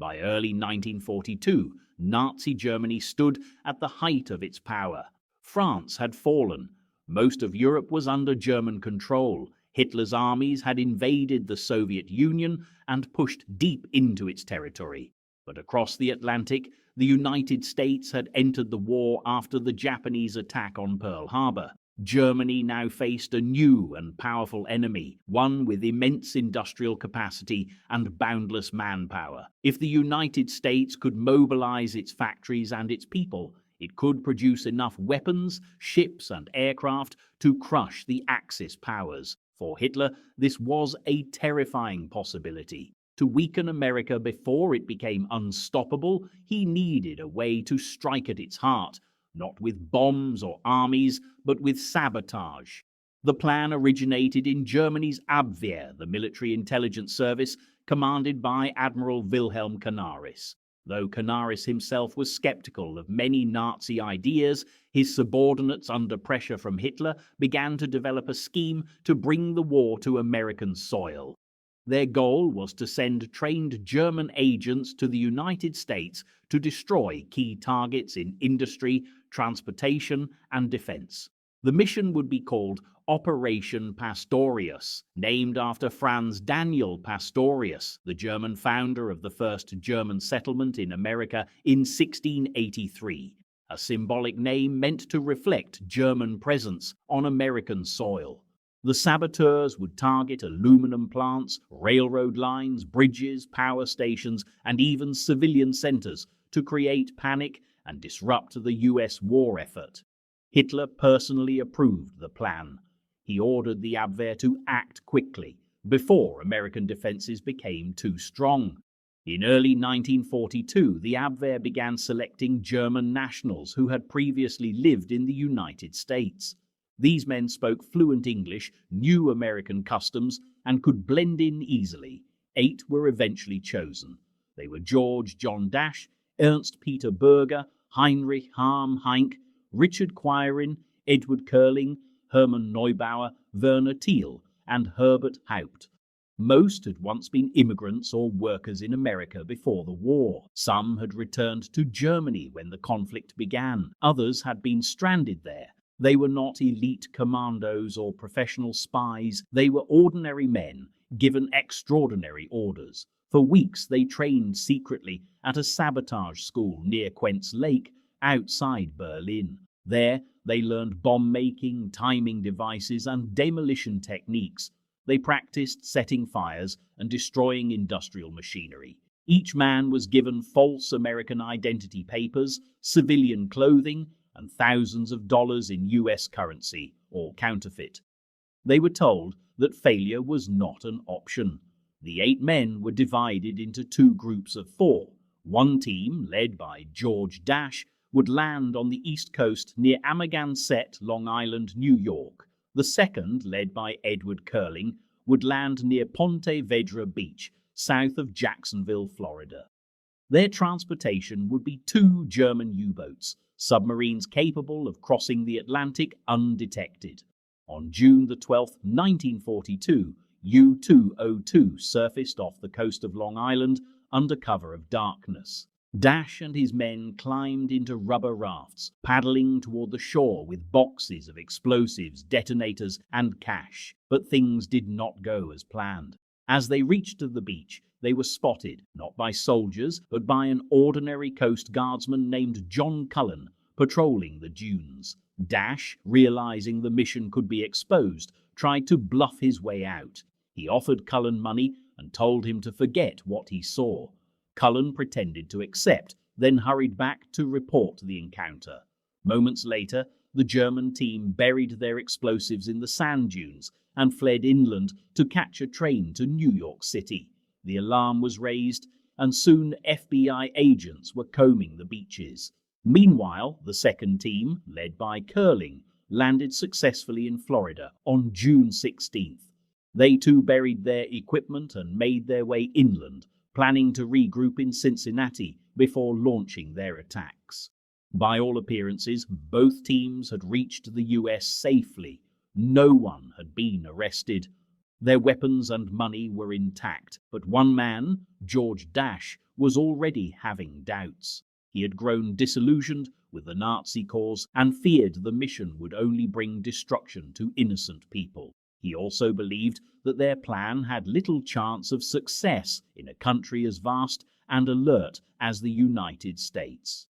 By early 1942, Nazi Germany stood at the height of its power. France had fallen. Most of Europe was under German control. Hitler's armies had invaded the Soviet Union and pushed deep into its territory. But across the Atlantic, the United States had entered the war after the Japanese attack on Pearl Harbor. Germany now faced a new and powerful enemy, one with immense industrial capacity and boundless manpower. If the United States could mobilize its factories and its people, it could produce enough weapons, ships, and aircraft to crush the Axis powers. For Hitler, this was a terrifying possibility. To weaken America before it became unstoppable, he needed a way to strike at its heart, not with bombs or armies, but with sabotage. The plan originated in Germany's Abwehr, the military intelligence service commanded by Admiral Wilhelm Canaris. Though Canaris himself was skeptical of many Nazi ideas, his subordinates under pressure from Hitler began to develop a scheme to bring the war to American soil. Their goal was to send trained German agents to the United States to destroy key targets in industry, transportation, and defense. The mission would be called Operation Pastorius, named after Franz Daniel Pastorius, the German founder of the first German settlement in America in 1683, a symbolic name meant to reflect German presence on American soil. The saboteurs would target aluminum plants, railroad lines, bridges, power stations, and even civilian centers to create panic and disrupt the US war effort. Hitler personally approved the plan. He ordered the Abwehr to act quickly, before American defenses became too strong. In early 1942, the Abwehr began selecting German nationals who had previously lived in the United States. These men spoke fluent English, knew American customs, and could blend in easily. 8 were eventually chosen. They were George John Dash, Ernst Peter Berger, Heinrich Harm Heinck, Richard Quirin, Edward Curling, Hermann Neubauer, Werner Thiel, and Herbert Haupt. Most had once been immigrants or workers in America before the war. Some had returned to Germany when the conflict began. Others had been stranded there. They were not elite commandos or professional spies. They were ordinary men, given extraordinary orders. For weeks they trained secretly at a sabotage school near Quentz Lake, outside Berlin. There they learned bomb-making, timing devices, and demolition techniques. They practiced setting fires and destroying industrial machinery. Each man was given false American identity papers, civilian clothing, and thousands of dollars in US currency, all counterfeit. They were told that failure was not an option. The 8 men were divided into 2 groups of 4. One team, led by George Dash, would land on the East Coast near Amagansett, Long Island, New York. The second, led by Edward Curling, would land near Ponte Vedra Beach, south of Jacksonville, Florida. Their transportation would be 2 German U-boats, submarines capable of crossing the Atlantic undetected. On June 12, 1942, U-202 surfaced off the coast of Long Island under cover of darkness. Dash and his men climbed into rubber rafts, paddling toward the shore with boxes of explosives, detonators, and cash. But things did not go as planned. As they reached the beach, they were spotted, not by soldiers, but by an ordinary Coast Guardsman named John Cullen, patrolling the dunes. Dash, realizing the mission could be exposed, tried to bluff his way out. He offered Cullen money and told him to forget what he saw. Cullen pretended to accept, then hurried back to report the encounter. Moments later, the German team buried their explosives in the sand dunes and fled inland to catch a train to New York City. The alarm was raised, and soon FBI agents were combing the beaches. Meanwhile, the second team, led by Curling, landed successfully in Florida on June 16th. They too buried their equipment and made their way inland, planning to regroup in Cincinnati before launching their attacks. By all appearances, both teams had reached the US safely. No one had been arrested. Their weapons and money were intact, but one man, George Dash, was already having doubts. He had grown disillusioned with the Nazi cause and feared the mission would only bring destruction to innocent people. He also believed that their plan had little chance of success in a country as vast and alert as the United States.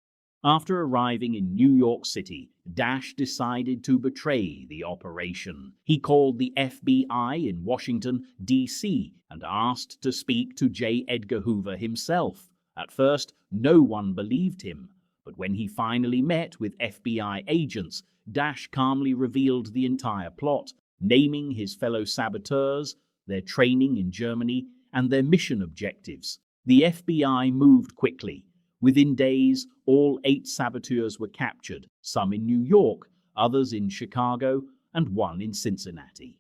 After arriving in New York City, Dash decided to betray the operation. He called the FBI in Washington, D.C., and asked to speak to J. Edgar Hoover himself. At first, no one believed him, but when he finally met with FBI agents, Dash calmly revealed the entire plot, naming his fellow saboteurs, their training in Germany, and their mission objectives. The FBI moved quickly. Within days, all 8 saboteurs were captured, some in New York, others in Chicago, and one in Cincinnati.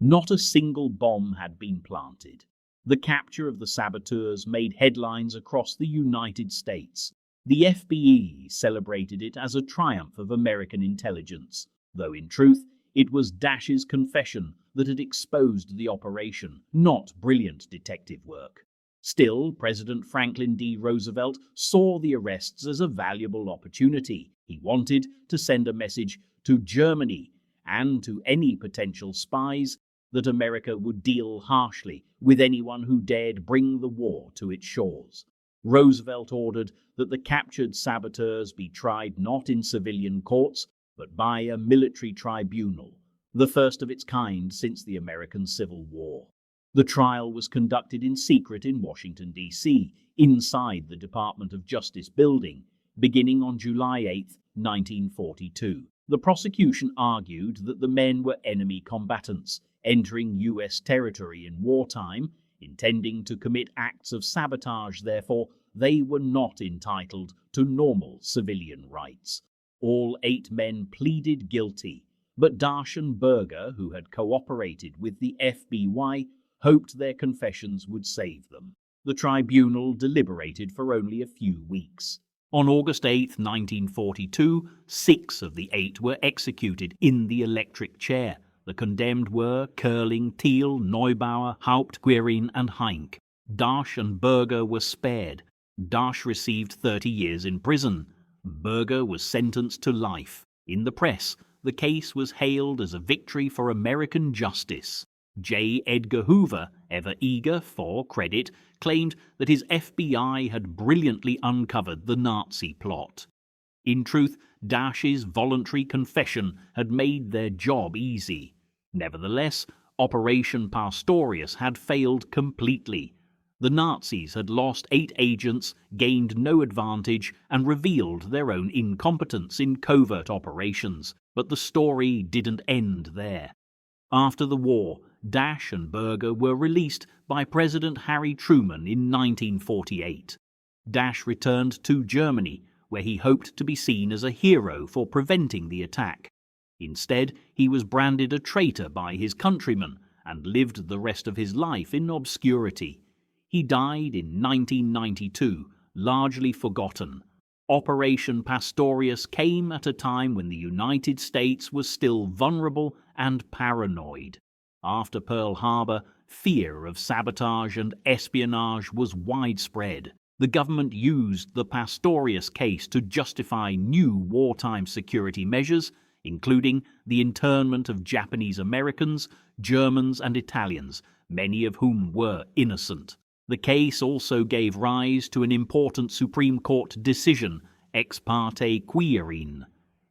Not a single bomb had been planted. The capture of the saboteurs made headlines across the United States. The FBI celebrated it as a triumph of American intelligence, though in truth, it was Dash's confession that had exposed the operation, not brilliant detective work. Still, President Franklin D. Roosevelt saw the arrests as a valuable opportunity. He wanted to send a message to Germany and to any potential spies that America would deal harshly with anyone who dared bring the war to its shores. Roosevelt ordered that the captured saboteurs be tried not in civilian courts, but by a military tribunal, the first of its kind since the American Civil War. The trial was conducted in secret in Washington, D.C., inside the Department of Justice building, beginning on July 8, 1942. The prosecution argued that the men were enemy combatants, entering U.S. territory in wartime, intending to commit acts of sabotage. Therefore, they were not entitled to normal civilian rights. All 8 men pleaded guilty, but Dash and Berger, who had cooperated with the FBI, hoped their confessions would save them. The tribunal deliberated for only a few weeks. On August 8, 1942, 6 of the 8 were executed in the electric chair. The condemned were Curling, Thiel, Neubauer, Haupt, Quirin, and Heinck. Dash and Berger were spared. Dash received 30 years in prison. Berger was sentenced to life. In the press, the case was hailed as a victory for American justice. J. Edgar Hoover, ever eager for credit, claimed that his FBI had brilliantly uncovered the Nazi plot. In truth, Dash's voluntary confession had made their job easy. Nevertheless, Operation Pastorius had failed completely. The Nazis had lost 8 agents, gained no advantage, and revealed their own incompetence in covert operations. But the story didn't end there. After the war, Dash and Berger were released by President Harry Truman in 1948. Dash returned to Germany, where he hoped to be seen as a hero for preventing the attack. Instead, he was branded a traitor by his countrymen and lived the rest of his life in obscurity. He died in 1992, largely forgotten. Operation Pastorius came at a time when the United States was still vulnerable and paranoid. After Pearl Harbor, fear of sabotage and espionage was widespread. The government used the Pastorius case to justify new wartime security measures, including the internment of Japanese Americans, Germans, and Italians, many of whom were innocent. The case also gave rise to an important Supreme Court decision, ex parte Quirin.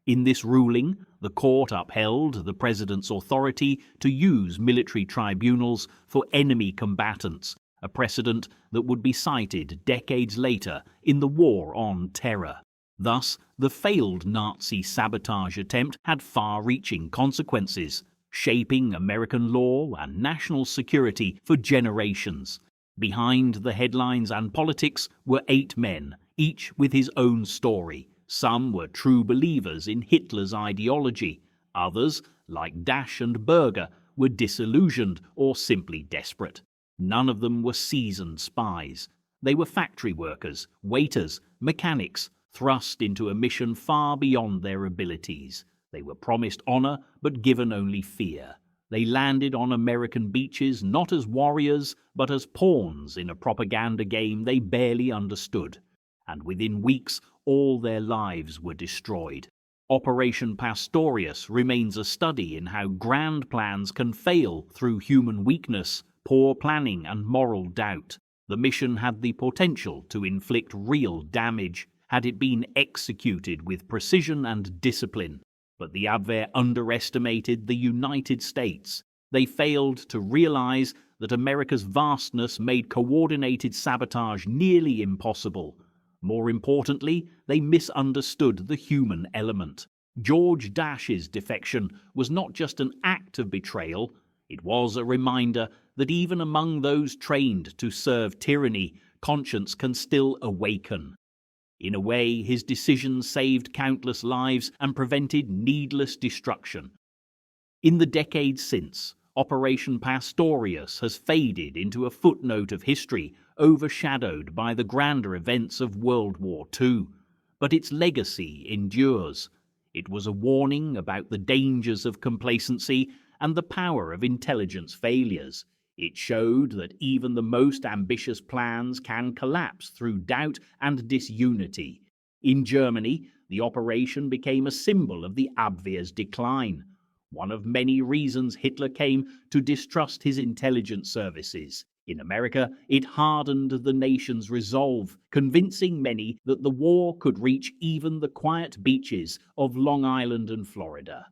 In this ruling, the court upheld the president's authority to use military tribunals for enemy combatants, a precedent that would be cited decades later in the War on Terror. Thus, the failed Nazi sabotage attempt had far-reaching consequences, shaping American law and national security for generations. Behind the headlines and politics were 8 men, each with his own story. Some were true believers in Hitler's ideology. Others, like Dash and Berger, were disillusioned or simply desperate. None of them were seasoned spies. They were factory workers, waiters, mechanics, thrust into a mission far beyond their abilities. They were promised honor but given only fear. They landed on American beaches not as warriors, but as pawns in a propaganda game they barely understood. And within weeks, all their lives were destroyed. Operation Pastorius remains a study in how grand plans can fail through human weakness, poor planning, and moral doubt. The mission had the potential to inflict real damage had it been executed with precision and discipline. But the Abwehr underestimated the United States. They failed to realize that America's vastness made coordinated sabotage nearly impossible. More importantly, they misunderstood the human element. George Dash's defection was not just an act of betrayal, it was a reminder that even among those trained to serve tyranny, conscience can still awaken. In a way, his decision saved countless lives and prevented needless destruction. In the decades since, Operation Pastorius has faded into a footnote of history, overshadowed by the grander events of World War II. But its legacy endures. It was a warning about the dangers of complacency and the power of intelligence failures. It showed that even the most ambitious plans can collapse through doubt and disunity. In Germany, the operation became a symbol of the Abwehr's decline, one of many reasons Hitler came to distrust his intelligence services. In America, it hardened the nation's resolve, convincing many that the war could reach even the quiet beaches of Long Island and Florida.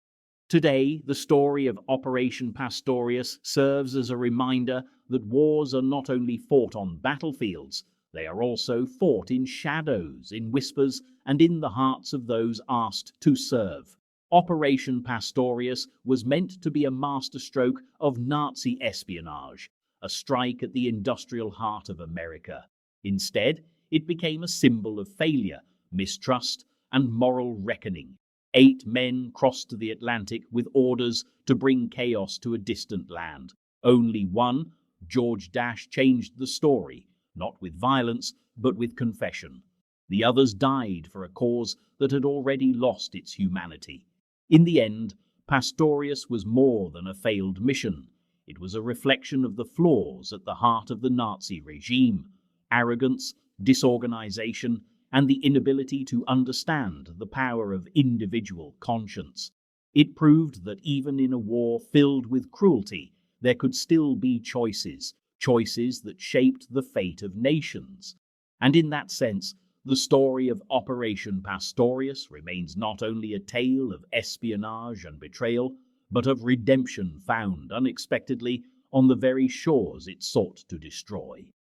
Today, the story of Operation Pastorius serves as a reminder that wars are not only fought on battlefields, they are also fought in shadows, in whispers, and in the hearts of those asked to serve. Operation Pastorius was meant to be a masterstroke of Nazi espionage, a strike at the industrial heart of America. Instead, it became a symbol of failure, mistrust, and moral reckoning. 8 men crossed the Atlantic with orders to bring chaos to a distant land. Only one, George Dash, changed the story, not with violence, but with confession. The others died for a cause that had already lost its humanity. In the end, Pastorius was more than a failed mission. It was a reflection of the flaws at the heart of the Nazi regime: arrogance, disorganization, and the inability to understand the power of individual conscience. It proved that even in a war filled with cruelty, there could still be choices that shaped the fate of nations. And in that sense, the story of Operation Pastorius remains not only a tale of espionage and betrayal, but of redemption found unexpectedly on the very shores it sought to destroy.